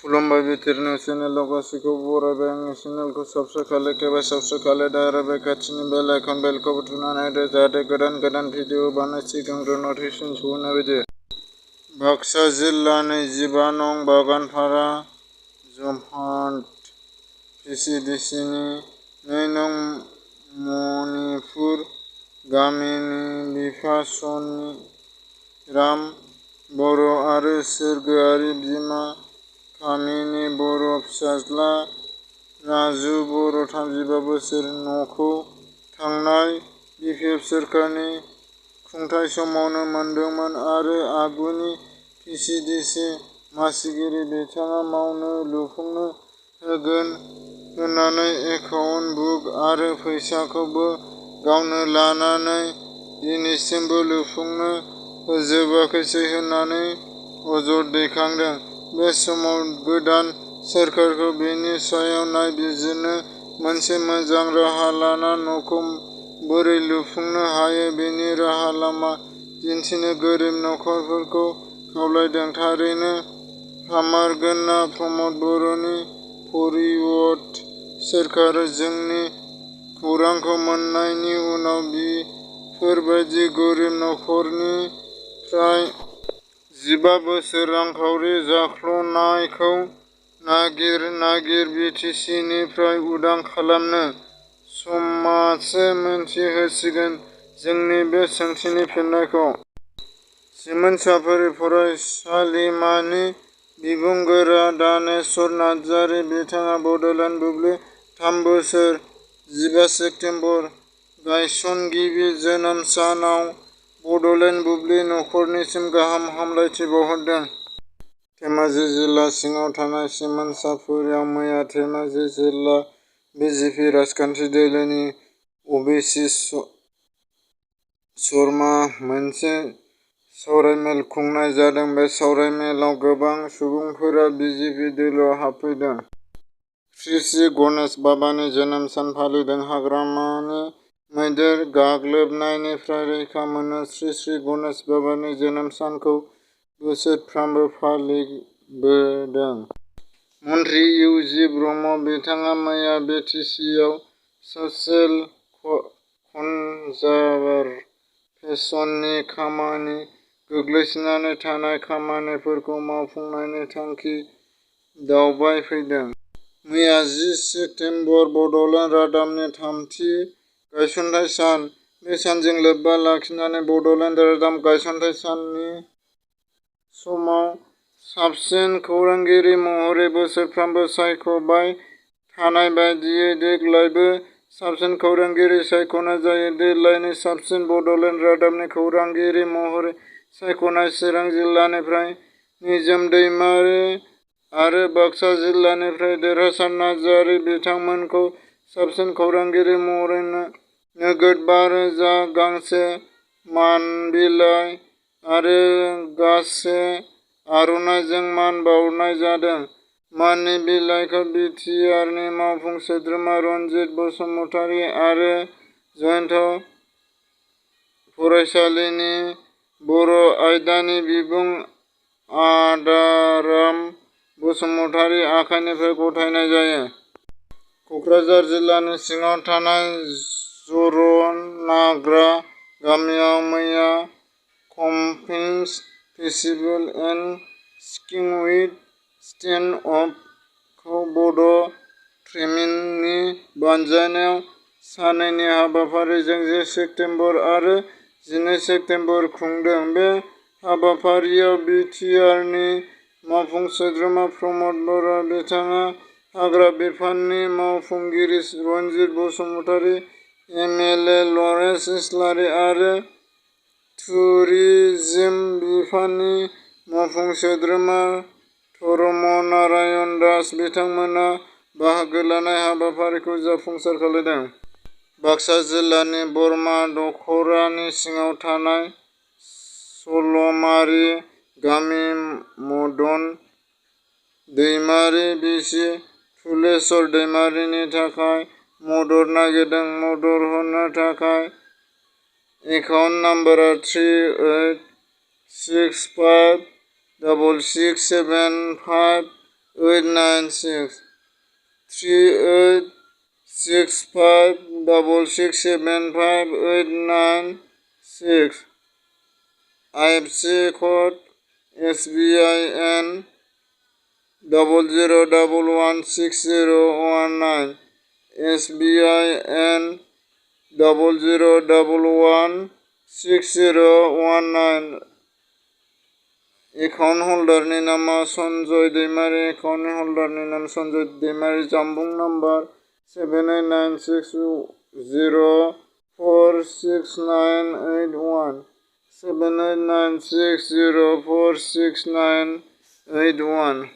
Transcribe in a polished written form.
खुलुमबाय BTR चेनेलाव गासैखौबो बरायबाय। आंनि चेनेलखौ साबस्क्राइब खालामोबा साबस्क्राइब खालामदो आरो बे खाथिनि बेल आइकन बेलखौबो थुनानै होदो जाहाथे गोदान भिडिअ बानाय सिगांग्रो नटिफिकेसन सहैनाय बायदि। बाक्सा जिल्लानि 15 नं बागानपारा जरहाट PCDCनि 2 नं मणिपुर गामिनि बिफा सनिराम बर' आरो सोरगोआरि बिमा कामिनी बर' फिसाज्ला राजु बर' 35 बोसोर न'खौ थांनाय BTR सोरखारनि खुंथाय समावनो मोनदोंमोन आरो आगुनि PCDC मासिगिरि बिथाङा मावनो लुफुंनो होगोन होननानै एकाउन्ट बुक आरो फैसाखौबो गावनो लानानै दिनैसिमबो लुफुंनो होजोबाखैसै होननानै अजद दैखांदों। बे समाव गोदान सोरखारखौ बेनि सायाव नायबिजिरनो मोनसे मोजां राहा लाना न'खौ बोरै लुफुंनो हायो बेनि राहा लामा दिन्थिनो गोरिब नखरफोरखौ खावलायदों। थारैनो हामारगोनना प्रमद बर'नि परिबर्ड सोरखारा जोंनि खौरांखौ मोननायनि उनाव बेफोरबायदि गोरिब नखरनिफ्राय 15 बोसोर रांखावरि जाख्ल'नायखौ नागिर BTCनिफ्राय उदां खालामनो समासो मिन्थिहोसिगोन। जोंनि बे सोंथिनि फिननायखौ सिमोनसापुरि फरायसालिमानि बिबुंगोरा दानेश्वर नार्जारि बिथाङा बड'लेण्ड बुब्लि 3 बोसोर 15 सेप्तेम्बर गायसनगिरि जोनोम सानाव बड'लेण्ड बुब्लि नखरनिसिम गाहाम हामलायथि बावहरदों। धेमाजि जिल्ला सिङाव थानाय सिमोनसापुरियाव मैया धेमाजि जिल्ला BJP राजखान्थि दोलोनि अबिसि शर्मा मोनसे सावरायमेल खुंनाय जादों। बे सावरायमेलाव गोबां सुबुंफोरा BJP दोलोआव हाबफैदों। श्री गणेश बाबानि जोनोम सान फालिदों। हाग्रामानि मैदेर गाग्लोबनायनिफ्राय रैखा मोननो श्री गणेश बाबानि जोनोम सानखौ बोसोरफ्रामबो फालिबोदों। मन्त्रि इउ.जि. ब्रह्म बिथाङा मैया BTCआव ससेल कनजारभेसननि खामानि गोग्लैसोनानै थानाय खामानिफोरखौ मावफुंनायनि थांखि दावबायफैदों। मैया 10 सेप्तेम्बर बड'लेण्ड रादाबनि 3थि गायसनथाइ सान। बे सानजों लोब्बा लाखिनानै बड'लेण्ड रादाब गायसनथाइ साननि समाव साबसिन खौरांगिरि महरै बोसोरफ्रामबो सायख'बाय थानाय बायदियै देग्लायबो साबसिन खौरांगिरि सायख'नाय जायो। देग्लायनि साबसिन बड'लेण्ड रादाबनि खौरांगिरि महरै सायख'नाय चिरां जिल्लानिफ्राय निजोम दैमारि आरो बाक्सा जिल्लानिफ्राय देरहासार नार्जारि बिथांमोनखौ साबसिन खौरांगिरि महरै नोगोद 5,000 गांसे मानबिलाइ आरो गांसे आर'नाइजों मान बाउनाय जादों। माननि बिलाइखौ BTRनि मावफुं सोद्रोमा रनजित बसुमतारि आरो जयन्त फरायसालिनि बर' आयदानि बिबुं आदाराम बसुमतारि आखाइनिफ्राय गथायनाय जायो। क'क्राझार जिल्लानि सिङाव थानाय जरनाग्रा गामियाव मैया कमपिंस फेस्टिभेल एन्ड स्किं विथ स्टेन्ड अप खौ बड' ट्रेमिननि बानजायनायाव साननैनि हाबाफारिजों 10 सेप्तेम्बर आरो 12 सेप्तेम्बर खुंदों। बे हाबाफारियाव BTRनि मावफुं सोद्रोमा प्रमद बर' बिथाङा हाग्रा बिफाननि मावफुंगिरि रनजित बसुमतारि MLA लरेन्स इस्लारि आरो टुरिजिम बिफाननि मावफुं सोद्रोमा धर्मनारायण दास बिथांमोना बाहागो लाना हाबाफारिखौ जाफुंसार खालामदों। बाक्सा जिल्लानि बरमा दख'रानि सिङाव थानाय सल'मारि गामि मदन दैमारि बिसि फुलेस्वर दैमारिनि थाखाय मदद नागिरदों। मदद होनो थाखाय एकाउन्ट नम्बरआ 38656675 896 386566758996 IFC code SBIN 00116019 SBIN 00116019 account हल्डारनि नामा सनजय दैमारि एकाउन्ट हल्डारनि नाम सनजय दैमारि जानबुं नम्बर 7896046981 7896046981